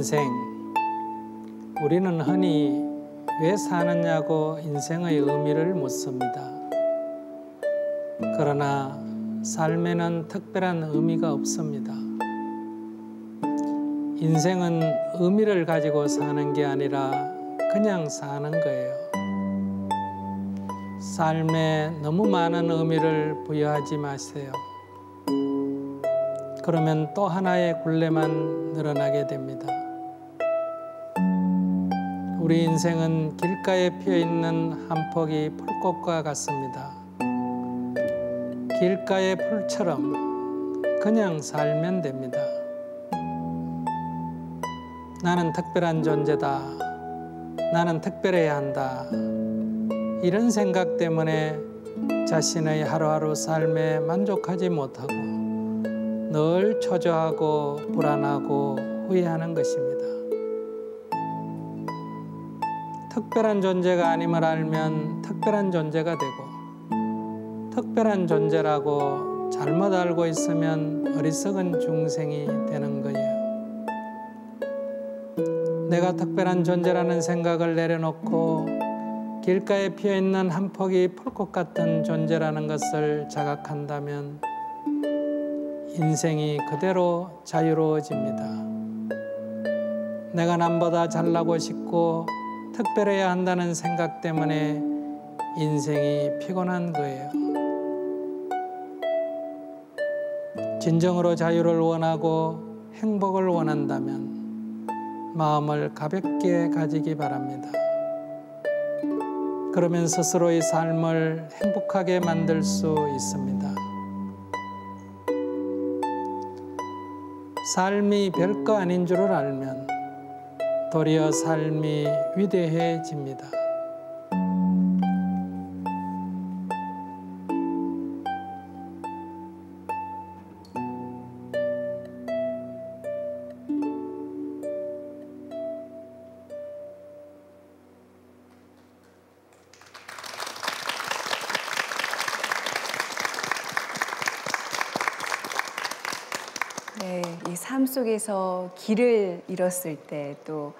인생, 우리는 흔히 왜 사느냐고 인생의 의미를 묻습니다. 그러나 삶에는 특별한 의미가 없습니다. 인생은 의미를 가지고 사는 게 아니라 그냥 사는 거예요. 삶에 너무 많은 의미를 부여하지 마세요. 그러면 또 하나의 굴레만 늘어나게 됩니다. 우리 인생은 길가에 피어있는 한 폭의 풀꽃과 같습니다. 길가의 풀처럼 그냥 살면 됩니다. 나는 특별한 존재다. 나는 특별해야 한다. 이런 생각 때문에 자신의 하루하루 삶에 만족하지 못하고 늘 초조하고 불안하고 후회하는 것입니다. 특별한 존재가 아님을 알면 특별한 존재가 되고, 특별한 존재라고 잘못 알고 있으면 어리석은 중생이 되는 거예요. 내가 특별한 존재라는 생각을 내려놓고 길가에 피어있는 한 폭의 풀꽃 같은 존재라는 것을 자각한다면 인생이 그대로 자유로워집니다. 내가 남보다 잘나고 싶고 특별해야 한다는 생각 때문에 인생이 피곤한 거예요. 진정으로 자유를 원하고 행복을 원한다면 마음을 가볍게 가지기 바랍니다. 그러면 스스로의 삶을 행복하게 만들 수 있습니다. 삶이 별거 아닌 줄을 알면 도리어 삶이 위대해집니다. 네, 이 삶 속에서 길을 잃었을 때, 또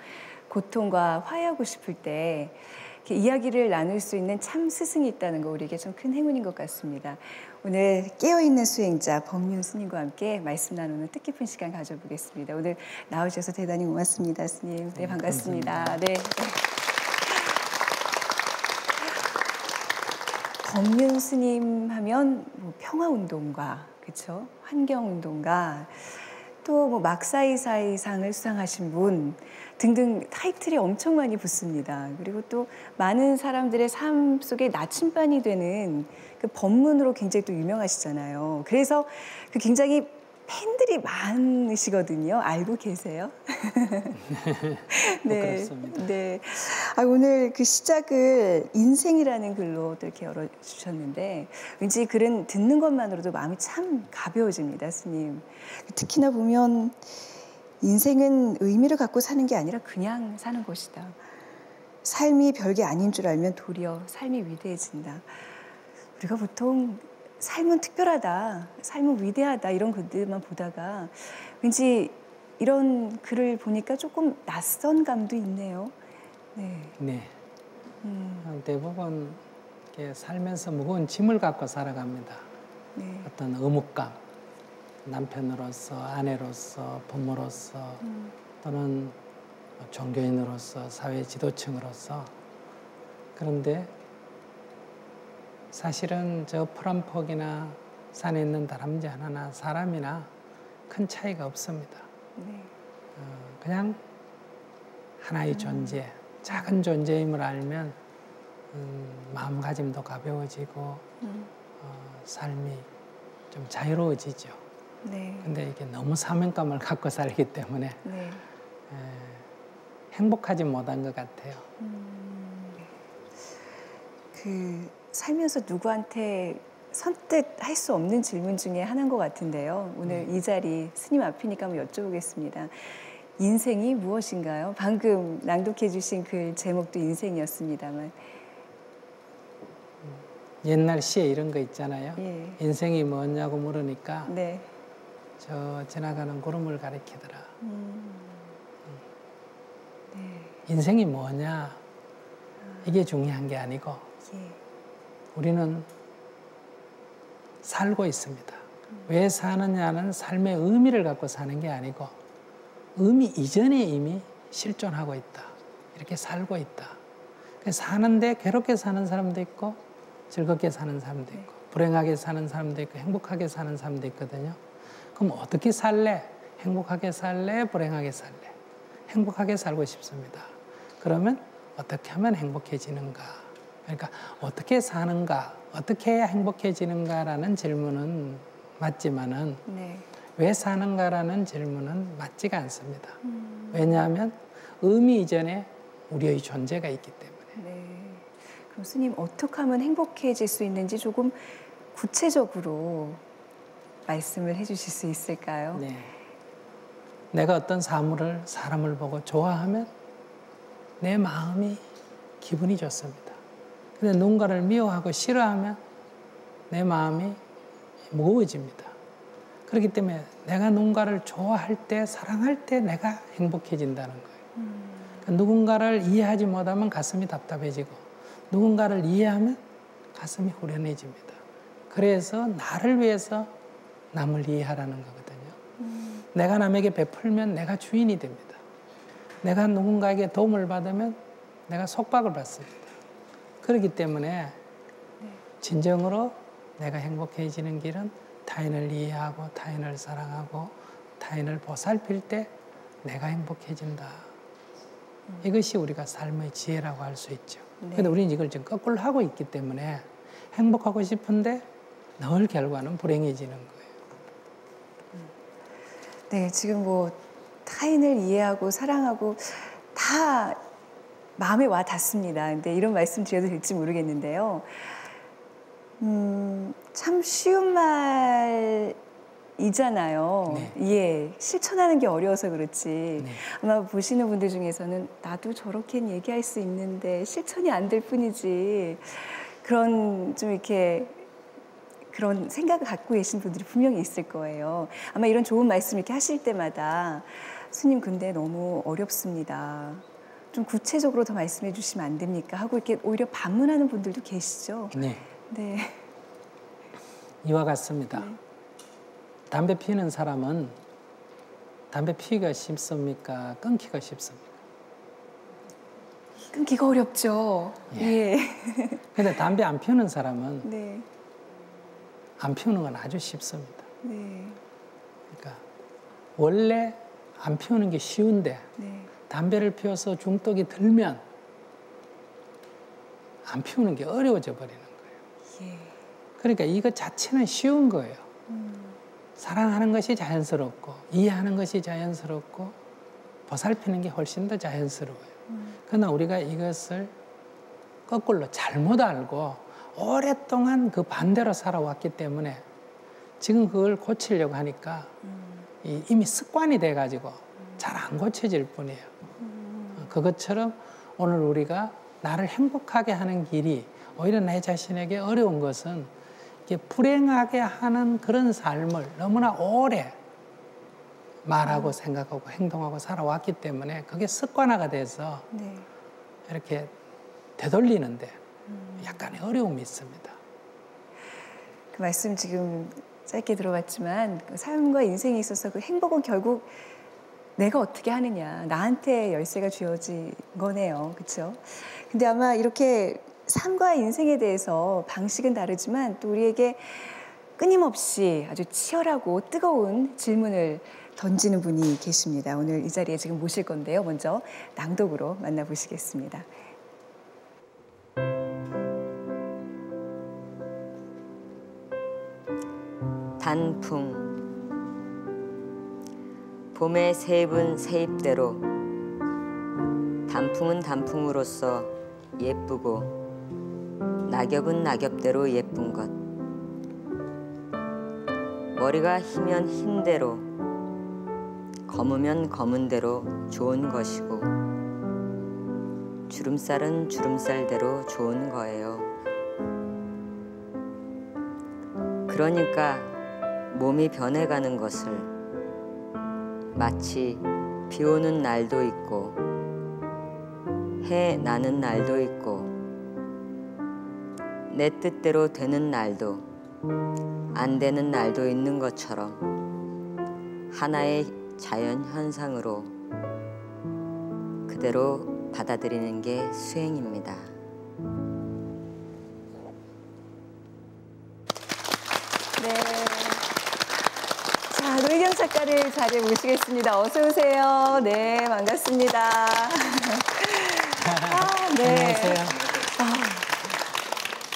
고통과 화해하고 싶을 때 이렇게 이야기를 나눌 수 있는 참 스승이 있다는 거 우리에게 좀 큰 행운인 것 같습니다. 오늘 깨어있는 수행자 법륜 스님과 함께 말씀 나누는 뜻깊은 시간 가져보겠습니다. 오늘 나오셔서 대단히 고맙습니다, 스님. 네, 반갑습니다. 네. 법륜 스님 하면 뭐 평화운동가, 그렇죠? 환경운동가, 또 뭐 막사이사이상을 수상하신 분 등등 타이틀이 엄청 많이 붙습니다. 그리고 또 많은 사람들의 삶 속에 나침반이 되는 그 법문으로 굉장히 또 유명하시잖아요. 그래서 그 굉장히 팬들이 많으시거든요. 알고 계세요? 네, 그렇습니다. 네. 오늘 그 시작을 인생이라는 글로 또 이렇게 열어주셨는데 왠지 글은 듣는 것만으로도 마음이 참 가벼워집니다, 스님. 특히나 보면 인생은 의미를 갖고 사는 게 아니라 그냥 사는 것이다. 삶이 별게 아닌 줄 알면 도리어 삶이 위대해진다. 우리가 보통 삶은 특별하다, 삶은 위대하다 이런 글들만 보다가 왠지 이런 글을 보니까 조금 낯선 감도 있네요. 네. 네. 대부분 이렇게 살면서 무거운 짐을 갖고 살아갑니다. 네. 어떤 의무감, 남편으로서, 아내로서, 부모로서, 또는 종교인으로서, 사회 지도층으로서. 그런데 사실은 저 푸른 폭이나 산에 있는 다람쥐 하나나 사람이나 큰 차이가 없습니다. 네. 그냥 하나의 존재, 작은 존재임을 알면 마음가짐도 가벼워지고 삶이 좀 자유로워지죠. 네. 근데 이게 너무 사명감을 갖고 살기 때문에 네. 행복하지 못한 것 같아요. 그 살면서 누구한테 선뜻 할 수 없는 질문 중에 하나인 것 같은데요. 오늘 이 자리 스님 앞이니까 한번 여쭤보겠습니다. 인생이 무엇인가요? 방금 낭독해 주신 글 제목도 인생이었습니다만. 옛날 시에 이런 거 있잖아요. 예. 인생이 뭐냐고 물으니까 네. 저 지나가는 구름을 가리키더라. 인생이 뭐냐 이게 중요한 게 아니고 예. 우리는 살고 있습니다. 왜 사느냐는 삶의 의미를 갖고 사는 게 아니고 의미 이전에 이미 실존하고 있다. 이렇게 살고 있다. 사는데 괴롭게 사는 사람도 있고 즐겁게 사는 사람도 있고 불행하게 사는 사람도 있고 행복하게 사는 사람도 있거든요. 그럼 어떻게 살래? 행복하게 살래? 불행하게 살래? 행복하게 살고 싶습니다. 그러면 어떻게 하면 행복해지는가? 그러니까 어떻게 사는가? 어떻게 해야 행복해지는가라는 질문은 맞지만은 네. 왜 사는가라는 질문은 맞지가 않습니다. 왜냐하면 의미 이전에 우리의 존재가 있기 때문에. 네. 그럼 스님 어떻게 하면 행복해질 수 있는지 조금 구체적으로 말씀을 해주실 수 있을까요? 네. 내가 어떤 사람을 보고 좋아하면 내 마음이 기분이 좋습니다. 근데 누군가를 미워하고 싫어하면 내 마음이 무거워집니다. 그렇기 때문에 내가 누군가를 좋아할 때, 사랑할 때 내가 행복해진다는 거예요. 그러니까 누군가를 이해하지 못하면 가슴이 답답해지고 누군가를 이해하면 가슴이 후련해집니다. 그래서 나를 위해서 남을 이해하라는 거거든요. 내가 남에게 베풀면 내가 주인이 됩니다. 내가 누군가에게 도움을 받으면 내가 속박을 받습니다. 그렇기 때문에 진정으로 내가 행복해지는 길은 타인을 이해하고 타인을 사랑하고 타인을 보살필 때 내가 행복해진다. 이것이 우리가 삶의 지혜라고 할 수 있죠. 그런데 우리는 이걸 지금 거꾸로 하고 있기 때문에 행복하고 싶은데 늘 결과는 불행해지는 거예요. 네, 지금 뭐 타인을 이해하고 사랑하고 다 마음에 와 닿습니다. 근데 이런 말씀 드려도 될지 모르겠는데요. 참 쉬운 말이잖아요. 네. 예, 실천하는 게 어려워서 그렇지. 네. 아마 보시는 분들 중에서는 나도 저렇게는 얘기할 수 있는데 실천이 안 될 뿐이지. 그런 좀 이렇게 그런 생각을 갖고 계신 분들이 분명히 있을 거예요. 아마 이런 좋은 말씀 이렇게 하실 때마다 스님 근데 너무 어렵습니다. 좀 구체적으로 더 말씀해 주시면 안 됩니까? 하고 이렇게 오히려 반문하는 분들도 계시죠. 네. 네. 이와 같습니다. 네. 담배 피우는 사람은 담배 피우기가 쉽습니까? 끊기가 쉽습니까? 끊기가 어렵죠. 예. 근데 담배 안 피우는 사람은 네. 안 피우는 건 아주 쉽습니다. 네. 그러니까 원래 안 피우는 게 쉬운데 네. 담배를 피워서 중독이 들면 안 피우는 게 어려워져 버리는 거예요. 예. 그러니까 이것 자체는 쉬운 거예요. 사랑하는 것이 자연스럽고 이해하는 것이 자연스럽고 보살피는 게 훨씬 더 자연스러워요. 그러나 우리가 이것을 거꾸로 잘못 알고 오랫동안 그 반대로 살아왔기 때문에 지금 그걸 고치려고 하니까 이미 습관이 돼가지고 잘 안 고쳐질 뿐이에요. 그것처럼 오늘 우리가 나를 행복하게 하는 길이 오히려 내 자신에게 어려운 것은 이렇게 불행하게 하는 그런 삶을 너무나 오래 말하고 생각하고 행동하고 살아왔기 때문에 그게 습관화가 돼서 네. 이렇게 되돌리는데 약간의 어려움이 있습니다. 그 말씀 지금 짧게 들어봤지만 그 삶과 인생에 있어서 그 행복은 결국 내가 어떻게 하느냐, 나한테 열쇠가 주어진 거네요. 그렇죠? 근데 아마 이렇게 삶과 인생에 대해서 방식은 다르지만 또 우리에게 끊임없이 아주 치열하고 뜨거운 질문을 던지는 분이 계십니다. 오늘 이 자리에 지금 모실 건데요. 먼저 낭독으로 만나보시겠습니다. 단풍. 봄의 세입은 세입대로 단풍은 단풍으로서 예쁘고 낙엽은 낙엽대로 예쁜 것. 머리가 희면 흰대로 검으면 검은대로 좋은 것이고 주름살은 주름살대로 좋은 거예요. 그러니까 몸이 변해가는 것을 마치 비 오는 날도 있고 해 나는 날도 있고 내 뜻대로 되는 날도 안 되는 날도 있는 것처럼 하나의 자연 현상으로 그대로 받아들이는 게 수행입니다. 네. 자, 노희경 작가를 자리에 모시겠습니다. 어서 오세요. 네, 반갑습니다. 네. 안녕하세요.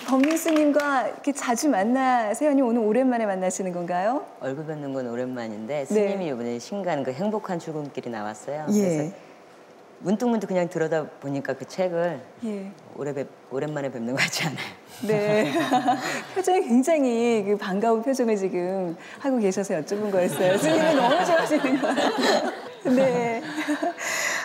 법륜스님과 이렇게 자주 만나세요? 아니면 오늘 오랜만에 만나시는 건가요? 얼굴 뵙는 건 오랜만인데 스님이 이번에 신간 그 행복한 출근길이 나왔어요. 예. 그래서 문득문득 그냥 들여다 보니까 그 책을 예. 오랜만에 뵙는 것 같지 않아요? 네. 표정이 굉장히 그 반가운 표정을 지금 하고 계셔서 여쭤본 거였어요. 스님이 너무 좋아하시는 거예요. 네.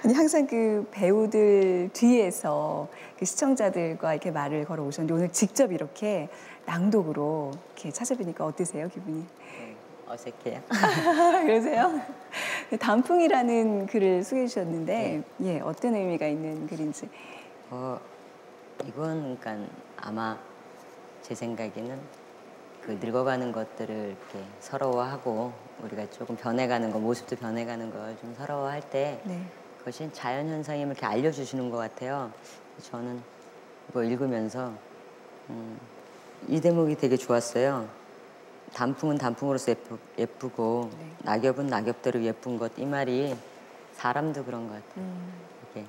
아니, 항상 그 배우들 뒤에서 그 시청자들과 이렇게 말을 걸어 오셨는데 오늘 직접 이렇게 낭독으로 이렇게 찾아뵈니까 어떠세요, 기분이? 어색해요. 그러세요? 단풍이라는 글을 소개해 주셨는데, 예, 어떤 의미가 있는 글인지. 이건 그러니까 아마 제 생각에는 그 늙어가는 것들을 이렇게 서러워하고 우리가 조금 변해가는 거, 모습도 변해가는 걸 좀 서러워할 때 네. 그것이 자연 현상임을 이렇게 알려주시는 것 같아요. 저는 이거 읽으면서 이 대목이 되게 좋았어요. 단풍은 단풍으로서 예쁘고 네. 낙엽은 낙엽대로 예쁜 것. 이 말이 사람도 그런 것 같아요. 이렇게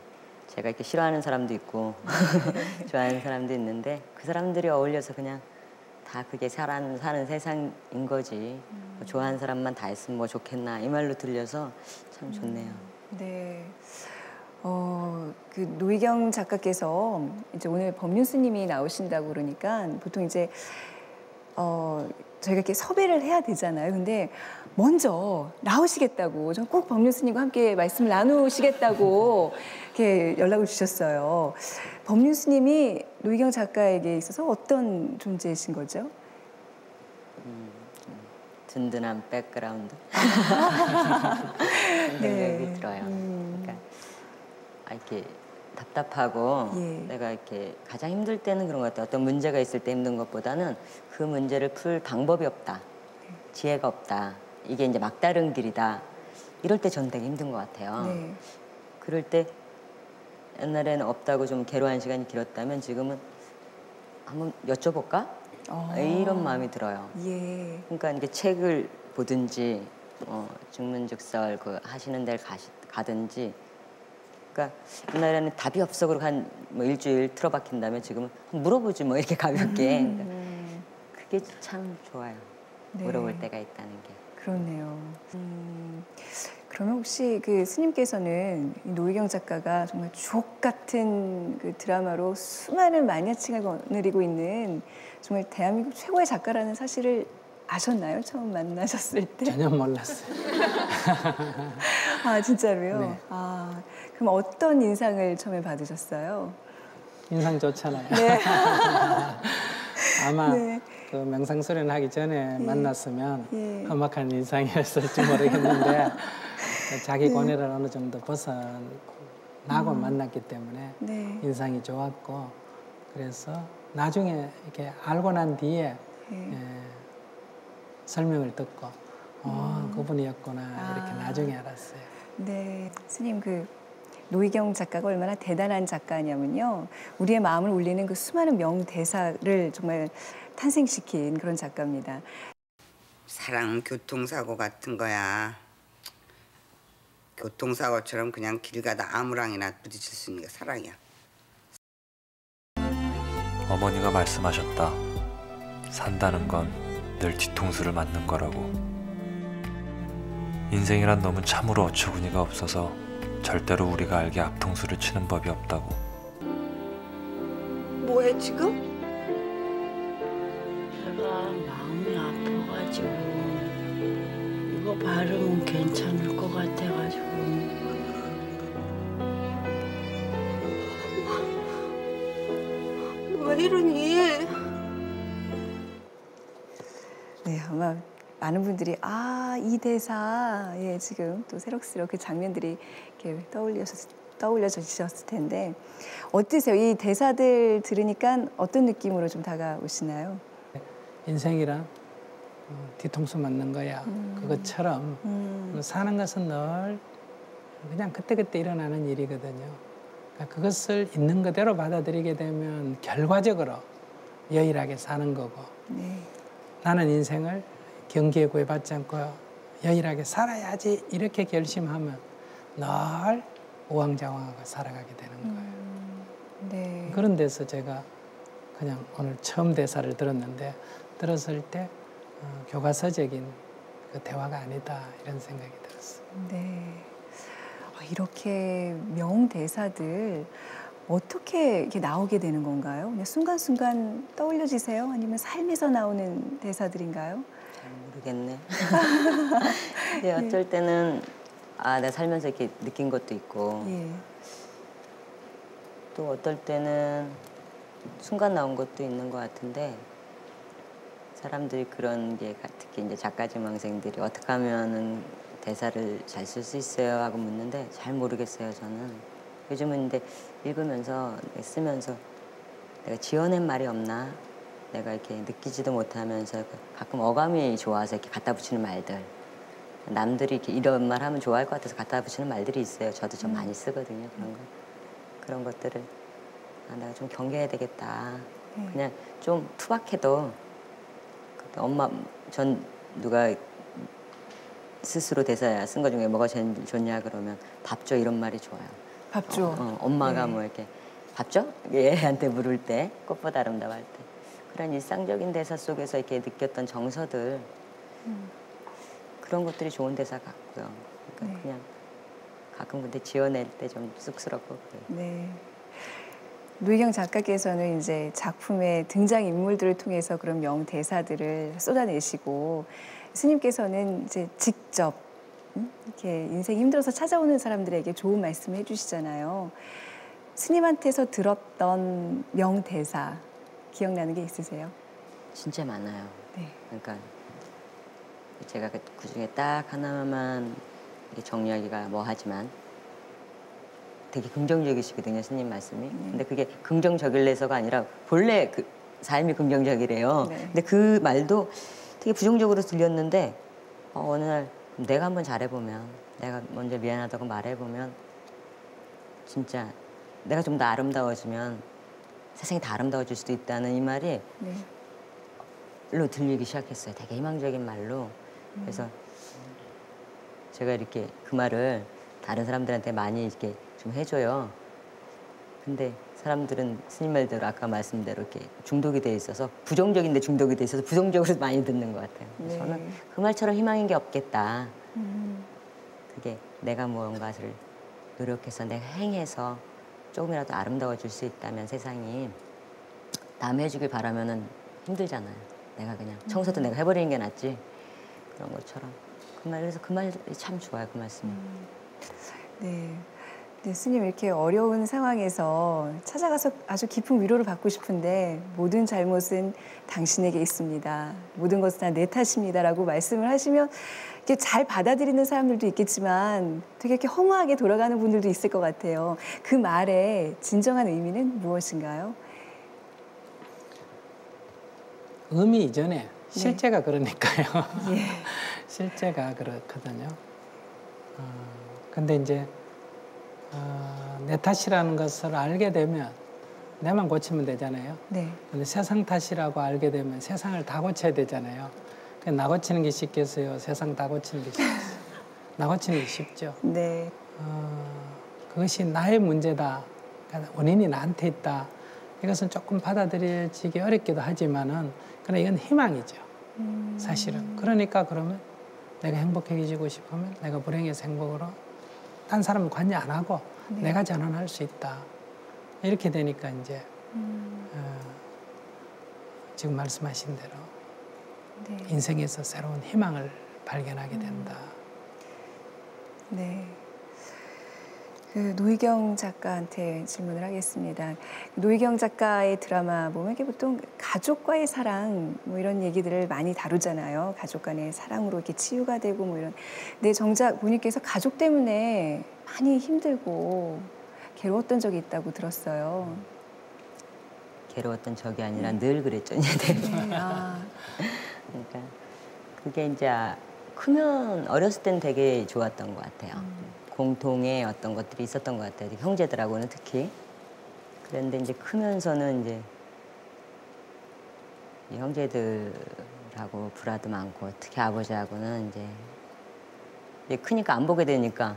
제가 이렇게 싫어하는 사람도 있고 좋아하는 사람도 있는데 그 사람들이 어울려서 그냥 다 그게 사는 세상인 거지. 뭐 좋아하는 사람만 다 했으면 뭐 좋겠나 이 말로 들려서 참 좋네요. 네. 그 노희경 작가께서 이제 오늘 법륜스님이 나오신다고 그러니까 보통 이제 저희가 이렇게 섭외를 해야 되잖아요. 근데 먼저 나오시겠다고, 전 꼭 법륜스님과 함께 말씀을 나누시겠다고 이렇게 연락을 주셨어요. 법륜스님이 노희경 작가에게 있어서 어떤 존재이신 거죠? 든든한 백그라운드 네. 생각이 들어요. 그러니까 이렇게 답답하고 예. 내가 이렇게 가장 힘들 때는 그런 것 같아요. 어떤 문제가 있을 때 힘든 것보다는 그 문제를 풀 방법이 없다, 지혜가 없다, 이게 이제 막다른 길이다, 이럴 때 전 되게 힘든 것 같아요. 네. 그럴 때 옛날에는 없다고 좀 괴로워한 시간이 길었다면 지금은 한번 여쭤볼까? 이런 마음이 들어요. 예. 그러니까 이게 책을 보든지 증문즉설 그 하시는 데를 가든지, 그러니까 옛날에는 답이 없어 그러고 한 뭐 일주일 틀어박힌다면 지금은 물어보지 뭐 이렇게 가볍게. 그러니까 그게 참 좋아요. 네. 물어볼 때가 있다는 게. 그렇네요. 그러면 혹시 그 스님께서는 이 노희경 작가가 정말 주옥 같은 그 드라마로 수많은 마니아층을 거느리고 있는 정말 대한민국 최고의 작가라는 사실을 아셨나요? 처음 만나셨을 때? 전혀 몰랐어요. 아, 진짜로요? 네. 아, 그럼 어떤 인상을 처음에 받으셨어요? 인상 좋잖아요. 네. 아마 네. 그 명상수련 하기 전에 만났으면 예. 험악한 인상이었을지 모르겠는데 자기 고뇌를 어느 정도 벗어나고 만났기 때문에 네. 인상이 좋았고, 그래서 나중에 이렇게 알고 난 뒤에 설명을 듣고 그분이었구나 이렇게 나중에 알았어요. 네, 스님 그 노희경 작가가 얼마나 대단한 작가냐면요, 우리의 마음을 울리는 그 수많은 명대사를 정말 탄생시킨 그런 작가입니다. 사랑은 교통사고 같은 거야. 교통사고처럼 그냥 길 가다 아무랑이나 부딪힐 수 있는 게 사랑이야. 어머니가 말씀하셨다. 산다는 건 늘 뒤통수를 맞는 거라고. 인생이란 놈은 참으로 어처구니가 없어서 절대로 우리가 알게 앞통수를 치는 법이 없다고. 뭐해 지금? 제가 마음이 아파가지고 이거 바르면 괜찮을 것 같아가지고. 왜 이러니? 네, 아마 많은 분들이 이 대사, 예, 지금 또 새록새록 그 장면들이 이렇게 떠올려지셨을 텐데 어떠세요? 이 대사들 들으니까 어떤 느낌으로 좀 다가오시나요? 인생이란 뒤통수 맞는 거야. 그것처럼 사는 것은 늘 그냥 그때그때 일어나는 일이거든요. 그러니까 그것을 있는 그대로 받아들이게 되면 결과적으로 여일하게 사는 거고 네. 나는 인생을 경기에 구애받지 않고 여일하게 살아야지 이렇게 결심하면 늘 우왕좌왕하고 살아가게 되는 거예요. 네. 그런 데서 제가 그냥 오늘 처음 대사를 들었는데 들었을 때 교과서적인 그 대화가 아니다 이런 생각이 들었어요. 네. 이렇게 명대사들 어떻게 이렇게 나오게 되는 건가요? 그냥 순간순간 떠올려지세요? 아니면 삶에서 나오는 대사들인가요? 잘 모르겠네. 근데 어쩔 때는 내가 살면서 이렇게 느낀 것도 있고 예. 또 어떨 때는 순간 나온 것도 있는 것 같은데 사람들이 그런 게 특히 이제 작가지망생들이 어떻게 하면은 대사를 잘 쓸 수 있어요 하고 묻는데 잘 모르겠어요 저는. 요즘은 근데 읽으면서 쓰면서 내가 지어낸 말이 없나 내가 이렇게 느끼지도 못하면서 가끔 어감이 좋아서 이렇게 갖다 붙이는 말들 남들이 이렇게 이런 말 하면 좋아할 것 같아서 갖다 붙이는 말들이 있어요. 저도 좀 많이 쓰거든요 그런 거. 그런 것들을 내가 좀 경계해야 되겠다. 그냥 좀 투박해도 엄마 전 누가 스스로 대사 쓴 거 중에 뭐가 제일 좋냐 그러면 밥 줘 이런 말이 좋아요. 밥 줘. 엄마가 뭐 이렇게 밥 줘? 얘한테 물을 때 꽃보다 아름다워할 때 그런 일상적인 대사 속에서 이렇게 느꼈던 정서들 그런 것들이 좋은 대사 같고요. 그러니까 그냥 가끔 근데 지어낼 때 좀 쑥스럽고 그래요. 네. 노희경 작가께서는 이제 작품의 등장 인물들을 통해서 그런 명대사들을 쏟아내시고 스님께서는 이제 직접 이렇게 인생 힘들어서 찾아오는 사람들에게 좋은 말씀을 해주시잖아요. 스님한테서 들었던 명대사 기억나는 게 있으세요? 진짜 많아요. 네. 그러니까 제가 그 중에 딱 하나만 정리하기가 뭐하지만 되게 긍정적이시거든요, 스님 말씀이. 근데 그게 긍정적일래서가 아니라 본래 그 삶이 긍정적이래요. 네. 근데 그 말도 되게 부정적으로 들렸는데 어느 날 내가 한번 잘해보면 내가 먼저 미안하다고 말해보면 진짜 내가 좀 더 아름다워지면 세상이 다 아름다워질 수도 있다는 이 말이 로 들리기 시작했어요. 되게 희망적인 말로. 그래서 제가 이렇게 그 말을 다른 사람들한테 많이 이렇게 좀 해줘요. 근데 사람들은 스님 말대로 아까 말씀대로 이렇게 중독이 돼 있어서 부정적인데 중독이 돼 있어서 부정적으로 많이 듣는 것 같아요. 네. 저는 그 말처럼 희망인 게 없겠다. 그게 내가 무언가를 노력해서 내가 행해서 조금이라도 아름다워질 수 있다면 세상이 남 해주길 바라면은 힘들잖아요. 내가 그냥 청소도 내가 해버리는 게 낫지. 그런 것처럼 그 말에서 그 말이 참 좋아요. 그 말씀이. 네. 네, 스님 이렇게 어려운 상황에서 찾아가서 아주 깊은 위로를 받고 싶은데 모든 잘못은 당신에게 있습니다. 모든 것은 다 내 탓입니다라고 말씀을 하시면 이렇게 잘 받아들이는 사람들도 있겠지만 되게 이렇게 허무하게 돌아가는 분들도 있을 것 같아요. 그 말의 진정한 의미는 무엇인가요? 의미 이전에 실제가 그러니까요. 실제가 그렇거든요. 근데 이제 내 탓이라는 것을 알게 되면 내만 고치면 되잖아요. 네. 근데 세상 탓이라고 알게 되면 세상을 다 고쳐야 되잖아요. 나 고치는 게 쉽겠어요? 세상 다 고치는 게 쉽겠어요? 나 고치는 게 쉽죠. 네. 그것이 나의 문제다. 원인이 나한테 있다. 이것은 조금 받아들여지기 어렵기도 하지만은 그러나 이건 희망이죠. 사실은. 그러니까 그러면 내가 행복해지고 싶으면 내가 불행해서 행복으로 딴 사람은 관여 안 하고 내가 전환할 수 있다. 이렇게 되니까 이제 지금 말씀하신 대로 인생에서 새로운 희망을 발견하게 된다. 네. 그 노희경 작가한테 질문을 하겠습니다. 노희경 작가의 드라마 보면 이게 보통 가족과의 사랑 뭐 이런 얘기들을 많이 다루잖아요. 가족 간의 사랑으로 이렇게 치유가 되고 뭐 이런. 근데 정작 본인께서 가족 때문에 많이 힘들고 괴로웠던 적이 있다고 들었어요. 괴로웠던 적이 아니라 늘 그랬죠. 이제. 아, 그러니까 그게 이제 크면 어렸을 땐 되게 좋았던 것 같아요. 공통의 어떤 것들이 있었던 것 같아요. 형제들하고는 특히. 그런데 이제 크면서는 이제 이 형제들하고 불화도 많고 특히 아버지하고는 이제 크니까 안 보게 되니까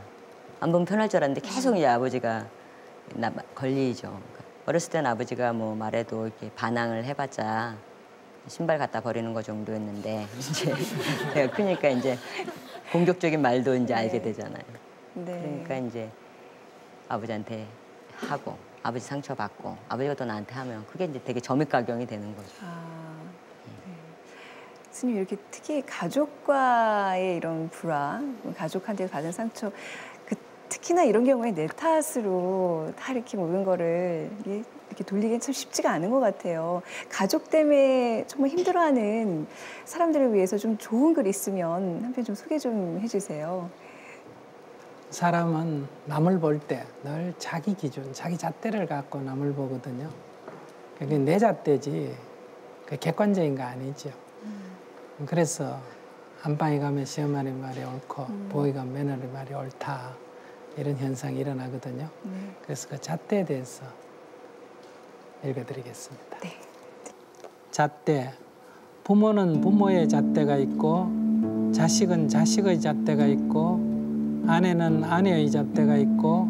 안 보면 편할 줄 알았는데 계속 이제 아버지가 걸리죠. 그러니까 어렸을 때는 아버지가 뭐 말해도 이렇게 반항을 해봤자 신발 갖다 버리는 거 정도였는데 이제 내가 크니까 이제 공격적인 말도 이제 알게 되잖아요. 네. 그러니까 이제 아버지한테 하고 아버지 상처받고 아버지가 또 나한테 하면 그게 이제 되게 점입가경이 되는 거죠. 아, 네. 스님 이렇게 특히 가족과의 이런 불화, 가족한테 받은 상처, 특히나 이런 경우에 내 탓으로 다 이렇게 모든 거를 이렇게 돌리기는 참 쉽지가 않은 것 같아요. 가족 때문에 정말 힘들어하는 사람들을 위해서 좀 좋은 글 있으면 한편 좀 소개 좀 해주세요. 사람은 남을 볼 때 늘 자기 기준, 자기 잣대를 갖고 남을 보거든요. 그게 내 잣대지 그 객관적인 거 아니죠. 그래서 안방에 가면 시어머니 말이 옳고 부엌에 가면 며느리 말이 옳다. 이런 현상이 일어나거든요. 그래서 그 잣대에 대해서 읽어드리겠습니다. 네. 잣대. 부모는 부모의 잣대가 있고 자식은 자식의 잣대가 있고 아내는 아내의 잣대가 있고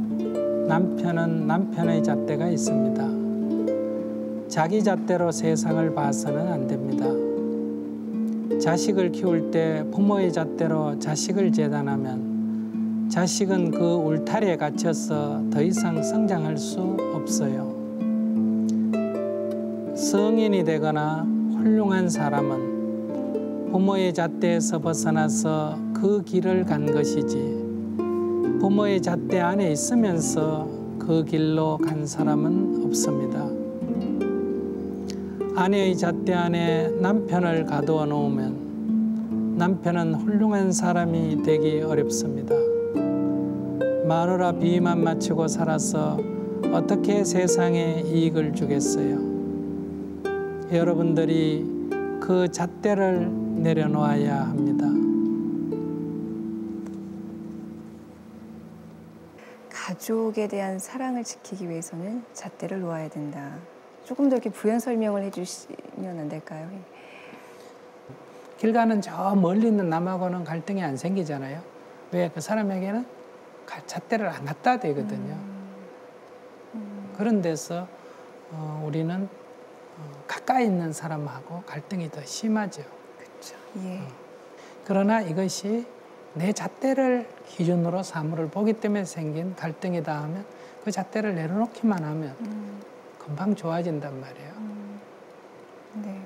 남편은 남편의 잣대가 있습니다. 자기 잣대로 세상을 봐서는 안 됩니다. 자식을 키울 때 부모의 잣대로 자식을 재단하면 자식은 그 울타리에 갇혀서 더 이상 성장할 수 없어요. 성인이 되거나 훌륭한 사람은 부모의 잣대에서 벗어나서 그 길을 간 것이지 부모의 잣대 안에 있으면서 그 길로 간 사람은 없습니다. 아내의 잣대 안에 남편을 가두어 놓으면 남편은 훌륭한 사람이 되기 어렵습니다. 마누라 비위만 맞추고 살아서 어떻게 세상에 이익을 주겠어요? 여러분들이 그 잣대를 내려놓아야 합니다. 가족에 대한 사랑을 지키기 위해서는 잣대를 놓아야 된다. 조금 더 이렇게 부연 설명을 해주시면 안 될까요? 길 가는 저 멀리 있는 남하고는 갈등이 안 생기잖아요. 왜? 그 사람에게는 잣대를 안 갖다 대거든요. 그런 데서 우리는 가까이 있는 사람하고 갈등이 더 심하죠. 그렇죠. 예. 그러나 이것이 내 잣대를 기준으로 사물을 보기 때문에 생긴 갈등이다 하면 그 잣대를 내려놓기만 하면 금방 좋아진단 말이에요. 네.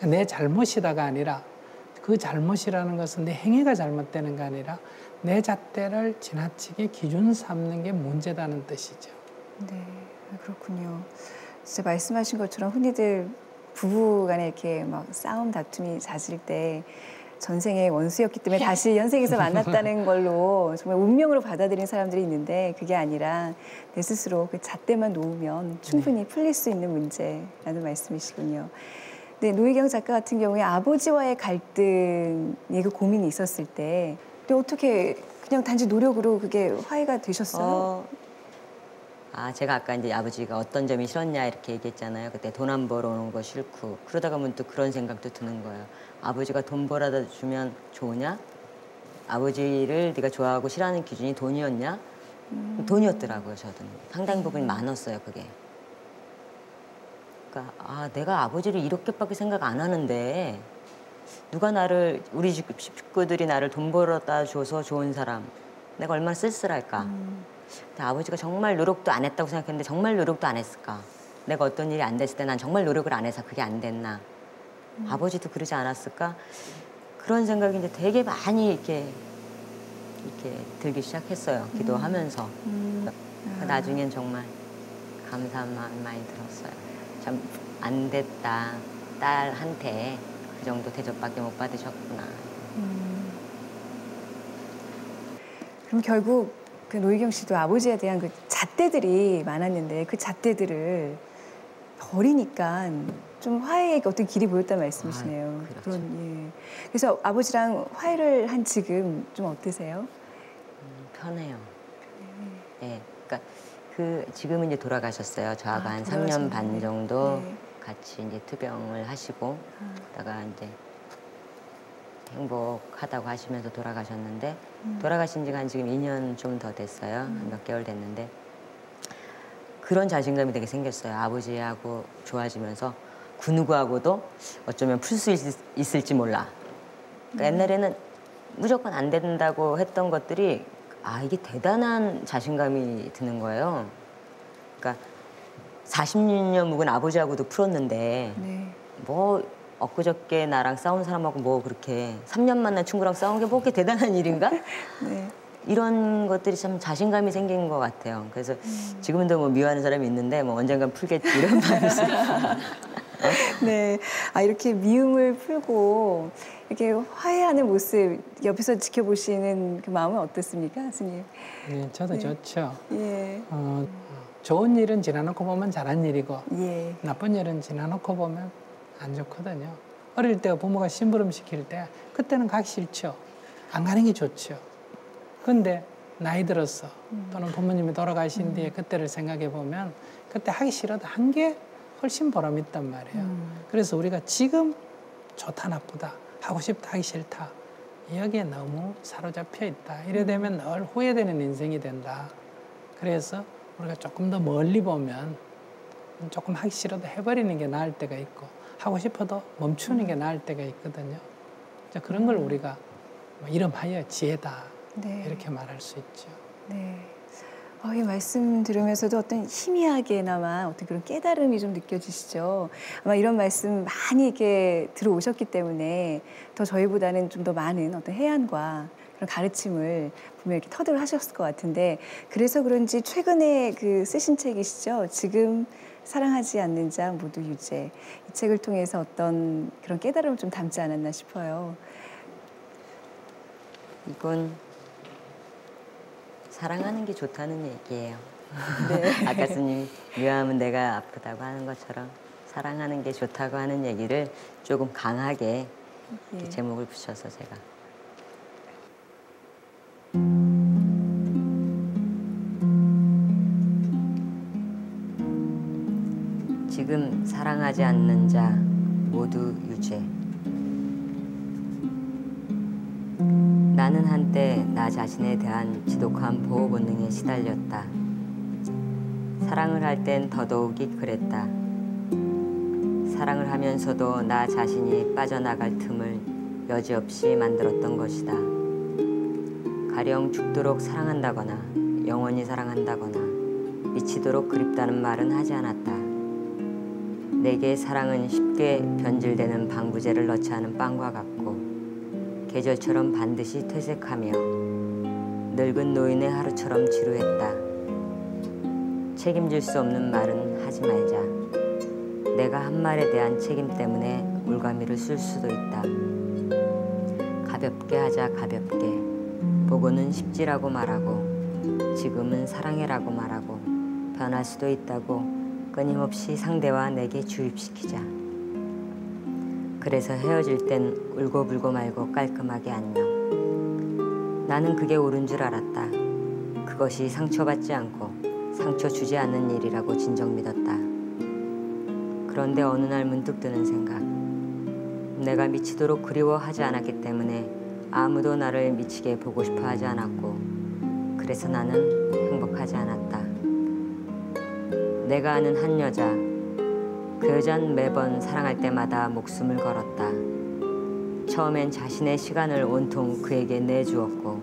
내 잘못이다가 아니라 그 잘못이라는 것은 내 행위가 잘못되는 게 아니라 내 잣대를 지나치게 기준 삼는 게 문제다는 뜻이죠. 네, 그렇군요. 진짜 말씀하신 것처럼 흔히들 부부간에 이렇게 막 싸움 다툼이 잦을 때 전생의 원수였기 때문에 다시 현생에서 만났다는 걸로 정말 운명으로 받아들이는 사람들이 있는데 그게 아니라 내 스스로 그 잣대만 놓으면 충분히 풀릴 수 있는 문제라는 말씀이시군요. 네, 노희경 작가 같은 경우에 아버지와의 갈등이 그 고민이 있었을 때 근데 어떻게 그냥 단지 노력으로 그게 화해가 되셨어요? 제가 아까 이제 아버지가 어떤 점이 싫었냐 이렇게 얘기했잖아요. 그때 돈 안 벌어오는 거 싫고 그러다가 문득 그런 생각도 드는 거예요. 아버지가 돈 벌어다 주면 좋으냐? 아버지를 네가 좋아하고 싫어하는 기준이 돈이었냐? 돈이었더라고요. 저도 상당 부분이 많았어요. 그게. 그러니까 내가 아버지를 이렇게밖에 생각 안 하는데 누가 나를 우리 식구들이 나를 돈 벌어다 줘서 좋은 사람 내가 얼마나 쓸쓸할까. 근데 아버지가 정말 노력도 안 했다고 생각했는데 정말 노력도 안 했을까. 내가 어떤 일이 안 됐을 때 난 정말 노력을 안 해서 그게 안 됐나. 아버지도 그러지 않았을까. 그런 생각이 이제 되게 많이 이렇게 들기 시작했어요. 기도하면서. 나중엔 정말 감사한 마음이 많이 들었어요. 참 안 됐다. 딸한테 그 정도 대접밖에 못 받으셨구나. 그럼 결국 그 노희경 씨도 아버지에 대한 그 잣대들이 많았는데 그 잣대들을 버리니까 좀 화해의 어떤 길이 보였단 말씀이시네요. 그렇죠. 그런, 예. 그래서 아버지랑 화해를 한 지금 좀 어떠세요? 편해요. 예, 그러니까 그 지금은 이제 돌아가셨어요. 저하고 한 3년 반 정도 네. 같이 이제 투병을 하시고 그러다가 이제 행복하다고 하시면서 돌아가셨는데 돌아가신 지가 한 지금 2년 좀 더 됐어요. 한 몇 개월 됐는데 그런 자신감이 되게 생겼어요. 아버지하고 좋아지면서 그 누구하고도 어쩌면 풀 수 있을지 몰라. 그러니까 옛날에는 무조건 안 된다고 했던 것들이 이게 대단한 자신감이 드는 거예요. 그러니까 40년 묵은 아버지하고도 풀었는데 네. 뭐 엊그저께 나랑 싸운 사람하고 뭐 그렇게 3년 만난 친구랑 싸운 게 뭐 그렇게 대단한 일인가? 네. 이런 것들이 참 자신감이 생긴 것 같아요. 그래서 지금도 뭐 미워하는 사람이 있는데 뭐 언젠간 풀겠지 이런 마음이 있어요. 네. 이렇게 미움을 풀고 이렇게 화해하는 모습 옆에서 지켜보시는 그 마음은 어떻습니까, 스님? 네, 저도 좋죠. 예. 좋은 일은 지나놓고 보면 잘한 일이고 예. 나쁜 일은 지나놓고 보면 안 좋거든요. 어릴 때 부모가 심부름 시킬 때 그때는 가기 싫죠. 안 가는 게 좋죠. 근데 나이 들어서 또는 부모님이 돌아가신 뒤에 그때를 생각해 보면 그때 하기 싫어도 한 게 훨씬 보람 있단 말이에요. 그래서 우리가 지금 좋다 나쁘다 하고 싶다 하기 싫다 여기에 너무 사로잡혀 있다. 이래 되면 늘 후회되는 인생이 된다. 그래서 우리가 조금 더 멀리 보면 조금 하기 싫어도 해버리는 게 나을 때가 있고 하고 싶어도 멈추는 게 나을 때가 있거든요. 그런 걸 우리가 이름하여 지혜다. 네. 이렇게 말할 수 있죠. 네. 이 말씀 들으면서도 어떤 희미하게나마 어떤 그런 깨달음이 좀 느껴지시죠. 아마 이런 말씀 많이 이렇게 들어오셨기 때문에 더 저희보다는 좀 더 많은 어떤 해안과 그런 가르침을 분명히 이렇게 터득을 하셨을 것 같은데 그래서 그런지 최근에 그 쓰신 책이시죠. 지금 사랑하지 않는 자 모두 유죄. 이 책을 통해서 어떤 그런 깨달음을 좀 담지 않았나 싶어요. 이건 사랑하는 게 좋다는 얘기예요. 네. 아까 스님이 미워하면 내가 아프다고 하는 것처럼 사랑하는 게 좋다고 하는 얘기를 조금 강하게 예. 제목을 붙여서 제가 지금 사랑하지 않는 자 모두 유죄. 나는 한때 나 자신에 대한 지독한 보호 본능에 시달렸다. 사랑을 할 땐 더더욱이 그랬다. 사랑을 하면서도 나 자신이 빠져나갈 틈을 여지없이 만들었던 것이다. 가령 죽도록 사랑한다거나 영원히 사랑한다거나 미치도록 그립다는 말은 하지 않았다. 내게 사랑은 쉽게 변질되는 방부제를 넣지 않은 빵과 같고 계절처럼 반드시 퇴색하며 늙은 노인의 하루처럼 지루했다. 책임질 수 없는 말은 하지 말자. 내가 한 말에 대한 책임 때문에 올가미를 쓸 수도 있다. 가볍게 하자 가볍게. 보고는 십지라고 말하고 지금은 사랑해라고 말하고 변할 수도 있다고 끊임없이 상대와 내게 주입시키자. 그래서 헤어질 땐 울고불고 말고 깔끔하게 안녕. 나는 그게 옳은 줄 알았다. 그것이 상처받지 않고 상처 주지 않는 일이라고 진정 믿었다. 그런데 어느 날 문득 드는 생각. 내가 미치도록 그리워하지 않았기 때문에 아무도 나를 미치게 보고 싶어 하지 않았고 그래서 나는 행복하지 않았다. 내가 아는 한 여자. 그 여잔 매번 사랑할 때마다 목숨을 걸었다. 처음엔 자신의 시간을 온통 그에게 내주었고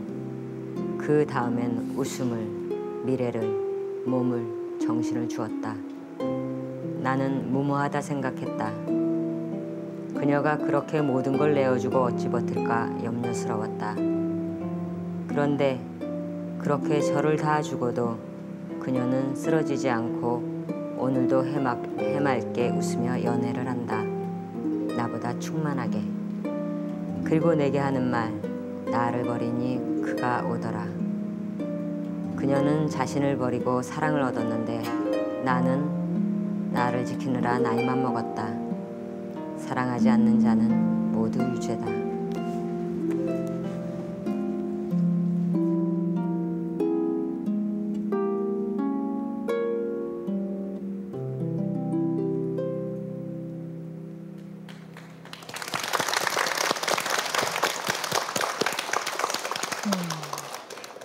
그 다음엔 웃음을, 미래를, 몸을, 정신을 주었다. 나는 무모하다 생각했다. 그녀가 그렇게 모든 걸 내어주고 어찌 버틸까 염려스러웠다. 그런데 그렇게 저를 다 주고도 그녀는 쓰러지지 않고 오늘도 해맑게 웃으며 연애를 한다. 나보다 충만하게. 그리고 내게 하는 말, 나를 버리니 그가 오더라. 그녀는 자신을 버리고 사랑을 얻었는데 나는 나를 지키느라 나이만 먹었다. 사랑하지 않는 자는 모두 유죄다.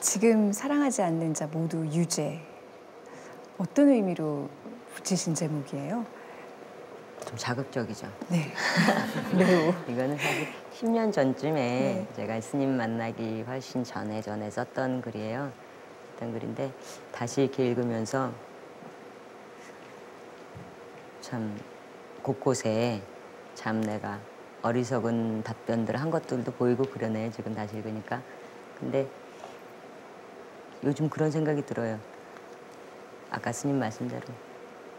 지금 사랑하지 않는 자 모두 유죄. 어떤 의미로 붙이신 제목이에요? 좀 자극적이죠. 네. 매우. 이거는 사실 10년 전쯤에 네. 제가 스님 만나기 훨씬 전에 썼던 글이에요. 썼던 글인데 다시 이렇게 읽으면서 참 곳곳에 참 내가 어리석은 답변들을 한 것들도 보이고 그러네, 지금 다시 읽으니까. 근데 요즘 그런 생각이 들어요. 아까 스님 말씀대로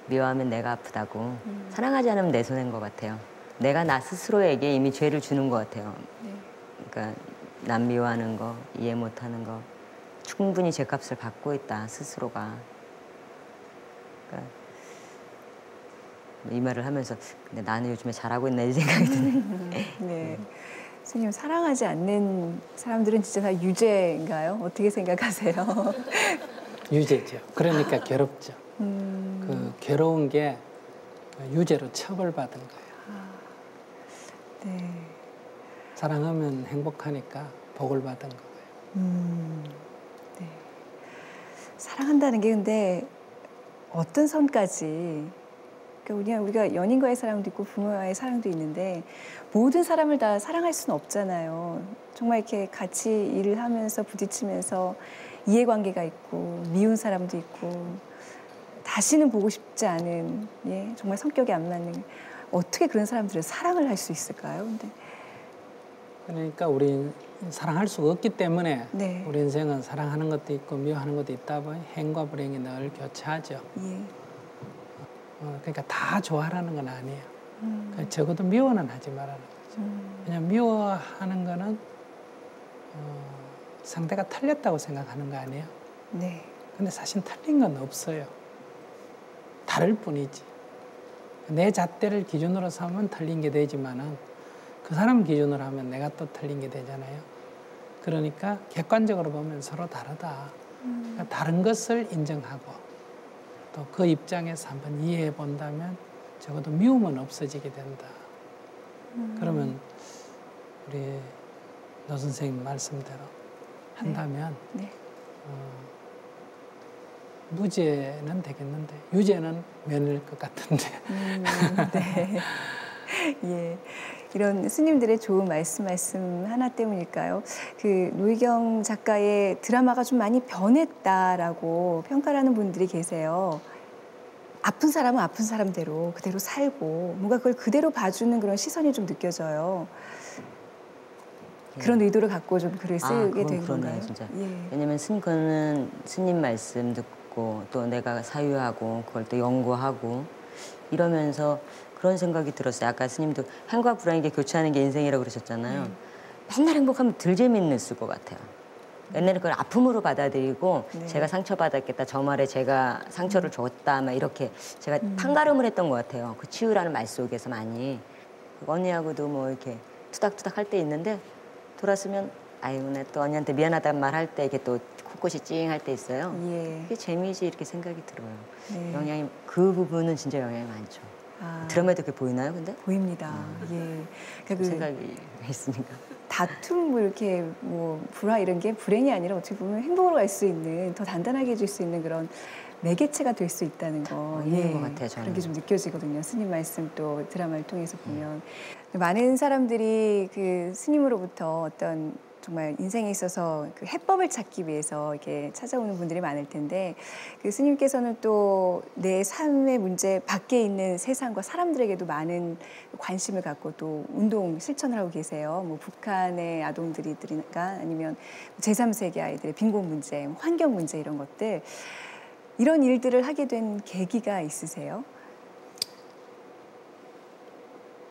미워하면 내가 아프다고. 사랑하지 않으면 내 손해인 것 같아요. 내가 나 스스로에게 이미 죄를 주는 것 같아요. 네. 그러니까 남 미워하는 거, 이해 못하는 거 충분히 죄값을 받고 있다, 스스로가. 그러니까 이 말을 하면서 근데 나는 요즘에 잘하고 있나 이 생각이 드네. 네. 스님, 사랑하지 않는 사람들은 진짜 다 유죄인가요? 어떻게 생각하세요? 유죄죠. 그러니까 괴롭죠. 그 괴로운 게 유죄로 처벌받은 거예요. 네. 사랑하면 행복하니까 복을 받은 거예요. 네. 사랑한다는 게 근데 어떤 선까지, 그러니까 우리가 연인과의 사랑도 있고 부모와의 사랑도 있는데 모든 사람을 다 사랑할 수는 없잖아요. 정말 이렇게 같이 일을 하면서 부딪히면서 이해관계가 있고 미운 사람도 있고 다시는 보고 싶지 않은, 예, 정말 성격이 안 맞는, 어떻게 그런 사람들을 사랑을 할 수 있을까요? 근데 그러니까 우리 사랑할 수가 없기 때문에 네. 우리 인생은 사랑하는 것도 있고 미워하는 것도 있다 보니 행과 불행이 늘 교차하죠. 예. 그러니까 다 좋아하라는 건 아니에요. 그러니까 적어도 미워는 하지 말라는 거죠. 왜냐하면 미워하는 거는 상대가 틀렸다고 생각하는 거 아니에요. 네. 근데 사실 틀린 건 없어요. 다를 뿐이지. 내 잣대를 기준으로 삼으면 틀린 게 되지만은 그 사람 기준으로 하면 내가 또 틀린 게 되잖아요. 그러니까 객관적으로 보면 서로 다르다. 그러니까 다른 것을 인정하고 또 그 입장에서 한번 이해해 본다면 적어도 미움은 없어지게 된다. 그러면 우리 노 선생님 말씀대로 한다면 네. 무죄는 되겠는데 유죄는 면할 것 같은데. 네. 예. 이런 스님들의 좋은 말씀 하나 때문일까요? 그 노희경 작가의 드라마가 좀 많이 변했다라고 평가를 하는 분들이 계세요. 아픈 사람은 아픈 사람대로 그대로 살고 뭔가 그걸 그대로 봐주는 그런 시선이 좀 느껴져요. 그런 의도를 갖고 좀 글을 쓰게 된 건가요? 진짜. 예. 왜냐면 그는 스님 말씀 듣고 또 내가 사유하고 그걸 또 연구하고 이러면서 그런 생각이 들었어요. 아까 스님도 행과 불행이 교차하는 게 인생이라고 그러셨잖아요. 맨날 행복하면 덜 재미있을 것 같아요. 옛날에 그걸 아픔으로 받아들이고 네. 제가 상처받았겠다. 저 말에 제가 상처를 줬다. 막 이렇게 제가 판가름을 했던 것 같아요. 그 치유라는 말 속에서 많이. 언니하고도 뭐 이렇게 투닥투닥 할 때 있는데 돌았으면 아이고 나 또 언니한테 미안하다는 말 할 때 이게 또 코끝이 찡할 때 있어요. 예. 그게 재미지 이렇게 생각이 들어요. 네. 영향이 그 부분은 진짜 영향이 많죠. 드라마에도 그렇게 보이나요, 근데? 보입니다. 예. 그러니까 그 생각이 있으니까. 다툼 뭐 이렇게 뭐 불화 이런 게 불행이 아니라 어떻게 보면 행복으로 갈 수 있는, 더 단단하게 해줄 수 있는 그런 매개체가 될 수 있다는 거. 있는 것 같아요, 저는. 그런 게 좀 느껴지거든요. 스님 말씀 또 드라마를 통해서 보면 많은 사람들이 그 스님으로부터 어떤 정말 인생에 있어서 그 해법을 찾기 위해서 이렇게 찾아오는 분들이 많을 텐데 그 스님께서는 또 내 삶의 문제 밖에 있는 세상과 사람들에게도 많은 관심을 갖고 또 운동 실천을 하고 계세요. 뭐 북한의 아동들이나 아니면 제3세계 아이들의 빈곤 문제, 환경 문제 이런 것들, 이런 일들을 하게 된 계기가 있으세요?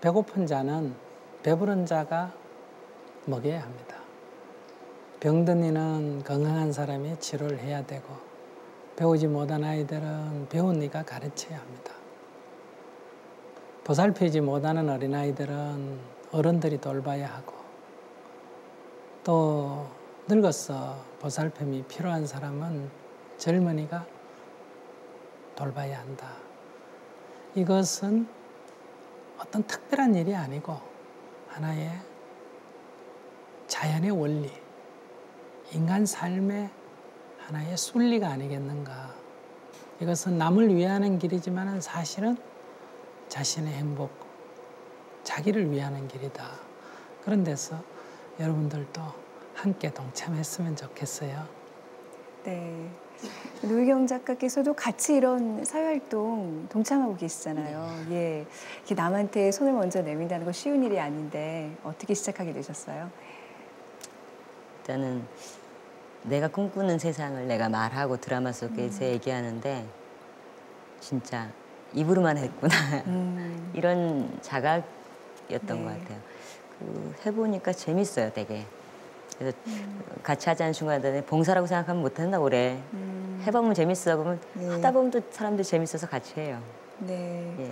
배고픈 자는 배부른 자가 먹여야 합니다. 병든 이는 건강한 사람이 치료를 해야 되고 배우지 못한 아이들은 배운 이가 가르쳐야 합니다. 보살피지 못하는 어린아이들은 어른들이 돌봐야 하고 또 늙어서 보살핌이 필요한 사람은 젊은이가 돌봐야 한다. 이것은 어떤 특별한 일이 아니고 하나의 자연의 원리, 인간 삶의 하나의 순리가 아니겠는가. 이것은 남을 위하는 길이지만 사실은 자신의 행복, 자기를 위하는 길이다. 그런 데서 여러분들도 함께 동참했으면 좋겠어요. 네. 노희경 작가께서도 같이 이런 사회활동 동참하고 계시잖아요. 예, 이렇게 남한테 손을 먼저 내민다는 거 쉬운 일이 아닌데 어떻게 시작하게 되셨어요? 일단은 내가 꿈꾸는 세상을 내가 말하고 드라마 속에서 얘기하는데 진짜 입으로만 했구나 이런 자각이었던 것 같아요. 해보니까 재밌어요, 되게. 그래서 같이 하자는 순간에 봉사라고 생각하면 못한다고 그래. 해보면 재밌어. 그러면 하다 보면 또 사람들이 재밌어서 같이 해요. 네. 예.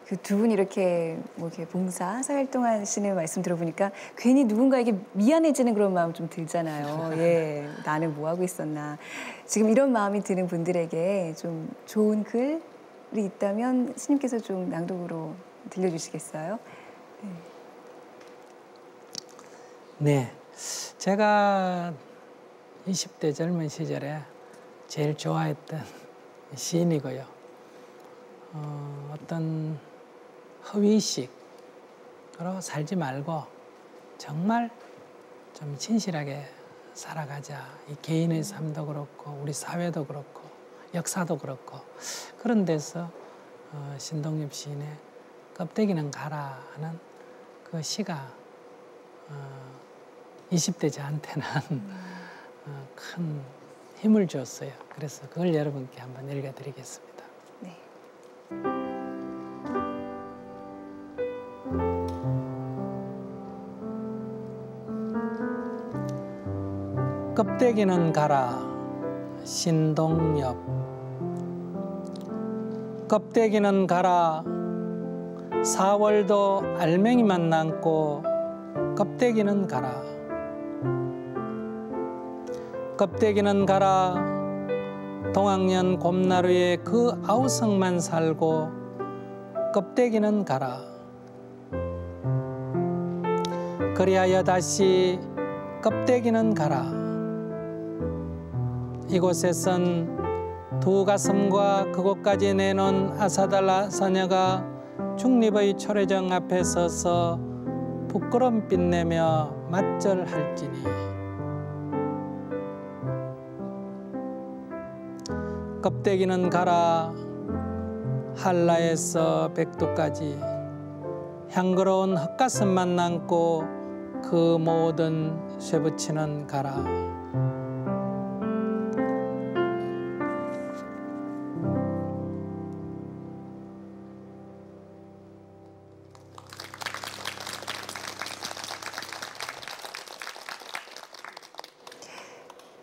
그 두 분 이렇게 뭐 이렇게 봉사, 사회활동하시는 말씀 들어보니까 괜히 누군가에게 미안해지는 그런 마음 좀 들잖아요. 예, 나는 뭐 하고 있었나. 지금 이런 마음이 드는 분들에게 좀 좋은 글이 있다면 스님께서 좀 낭독으로 들려주시겠어요? 네, 제가 20대 젊은 시절에 제일 좋아했던 시인이고요. 어떤 허위식으로 살지 말고 정말 좀 진실하게 살아가자. 이 개인의 삶도 그렇고 우리 사회도 그렇고 역사도 그렇고 그런 데서 신동엽 시인의 껍데기는 가라 하는 그 시가 20대 저한테는 큰 힘을 줬어요. 그래서 그걸 여러분께 한번 읽어드리겠습니다. 네. 껍데기는 가라, 신동엽. 껍데기는 가라, 4월도 알맹이만 남고 껍데기는 가라. 껍데기는 가라, 동학년 곰나루에 그 아우성만 살고 껍데기는 가라. 그리하여 다시 껍데기는 가라. 이곳에선 두 가슴과 그곳까지 내놓은 아사달라 서녀가 중립의 초래정 앞에 서서 부끄럼 빛내며 맞절할지니 껍데기는 가라, 한라에서 백두까지 향그러운 헛가슴만 남고 그 모든 쇠붙이는 가라.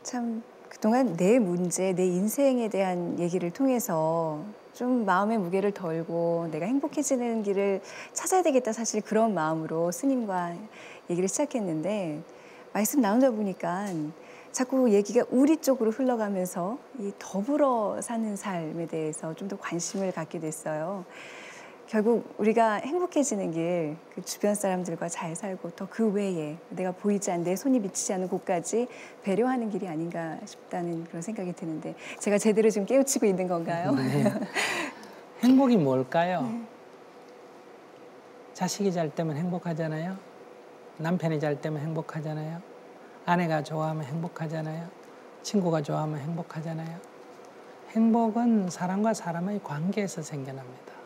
참 그동안 내 문제, 내 인생에 대한 얘기를 통해서 좀 마음의 무게를 덜고 내가 행복해지는 길을 찾아야 되겠다, 사실 그런 마음으로 스님과 얘기를 시작했는데 말씀 나누다 보니까 자꾸 얘기가 우리 쪽으로 흘러가면서 이 더불어 사는 삶에 대해서 좀 더 관심을 갖게 됐어요. 결국 우리가 행복해지는 길, 그 주변 사람들과 잘 살고 또 그 외에 내가 보이지 않는 내 손이 미치지 않는 곳까지 배려하는 길이 아닌가 싶다는 그런 생각이 드는데 제가 제대로 지금 깨우치고 있는 건가요? 네. 행복이 뭘까요? 자식이 잘 때면 행복하잖아요. 남편이 잘 때면 행복하잖아요. 아내가 좋아하면 행복하잖아요. 친구가 좋아하면 행복하잖아요. 행복은 사람과 사람의 관계에서 생겨납니다.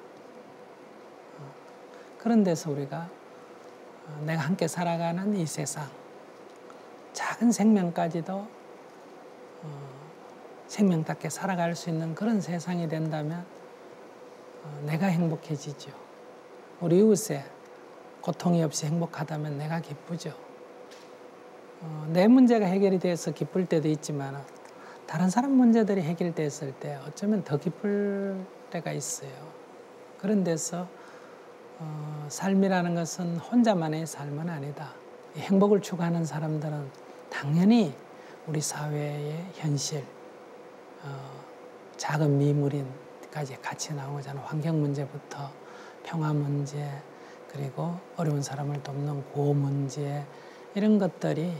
그런 데서 우리가 내가 함께 살아가는 이 세상, 작은 생명까지도 생명답게 살아갈 수 있는 그런 세상이 된다면 내가 행복해지죠. 우리 이웃에 고통이 없이 행복하다면 내가 기쁘죠. 내 문제가 해결이 돼서 기쁠 때도 있지만 다른 사람 문제들이 해결됐을 때 어쩌면 더 기쁠 때가 있어요. 그런 데서 삶이라는 것은 혼자만의 삶은 아니다. 행복을 추구하는 사람들은 당연히 우리 사회의 현실, 작은 미물인까지 같이 나오잖아. 환경 문제부터 평화 문제, 그리고 어려운 사람을 돕는 구호 문제, 이런 것들이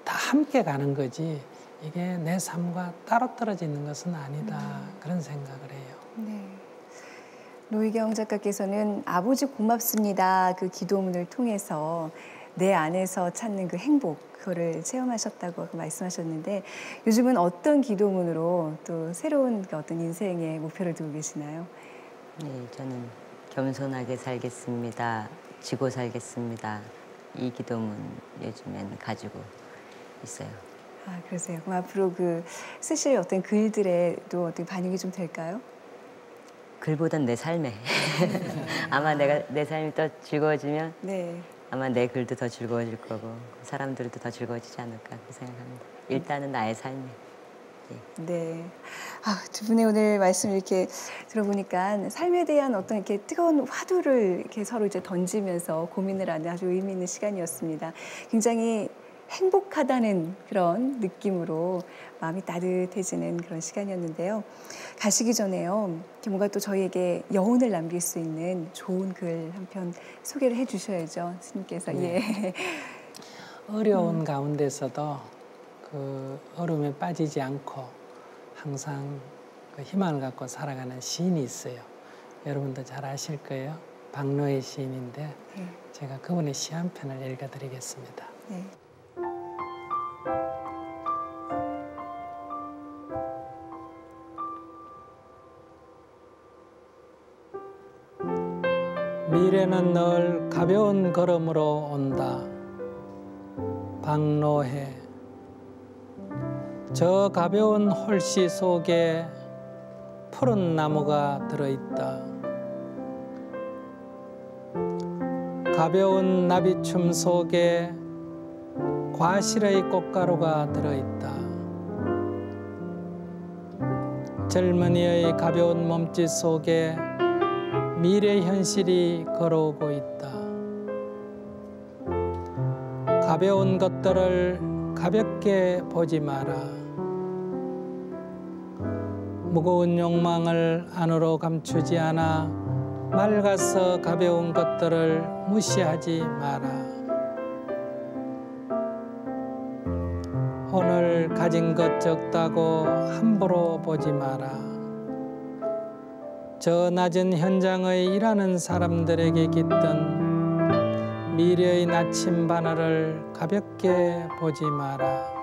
다 함께 가는 거지 이게 내 삶과 따로 떨어져 있는 것은 아니다. 그런 생각을 해요. 네. 노희경 작가께서는 아버지 고맙습니다. 그 기도문을 통해서 내 안에서 찾는 그 행복, 그거를 체험하셨다고 말씀하셨는데 요즘은 어떤 기도문으로 또 새로운 그 어떤 인생의 목표를 두고 계시나요? 네, 저는 겸손하게 살겠습니다. 지고 살겠습니다. 이 기도문 요즘엔 가지고 있어요. 아, 그러세요. 그럼 앞으로 그 쓰실 어떤 글들에도 어떤 반영이 좀 될까요? 글보단 내 삶에. 아마 내 삶이 더 즐거워지면 네. 아마 내 글도 더 즐거워질 거고 사람들도 더 즐거워지지 않을까 그렇게 생각합니다. 일단은 나의 삶에. 네. 아, 두 분의 오늘 말씀 이렇게 들어보니까 삶에 대한 어떤 이렇게 뜨거운 화두를 이렇게 서로 이제 던지면서 고민을 하는 아주 의미 있는 시간이었습니다. 굉장히 행복하다는 그런 느낌으로 마음이 따뜻해지는 그런 시간이었는데요. 가시기 전에요. 뭔가 또 저희에게 여운을 남길 수 있는 좋은 글 한 편 소개를 해주셔야죠. 스님께서. 네. 예. 어려운 가운데서도 그 어려움에 빠지지 않고 항상 그 희망을 갖고 살아가는 시인이 있어요. 여러분도 잘 아실 거예요. 박노해 시인인데 네. 제가 그분의 시 한 편을 읽어드리겠습니다. 네. 미래는 늘 가벼운 걸음으로 온다. 박노해. 저 가벼운 홀씨 속에 푸른 나무가 들어있다. 가벼운 나비춤 속에 과실의 꽃가루가 들어있다. 젊은이의 가벼운 몸짓 속에 미래 현실이 걸어오고 있다. 가벼운 것들을 가볍게 보지 마라. 무거운 욕망을 안으로 감추지 않아 맑아서 가벼운 것들을 무시하지 마라. 오늘 가진 것 적다고 함부로 보지 마라. 저 낮은 현장의 일하는 사람들에게 깃든 미래의 나침바늘을 가볍게 보지 마라.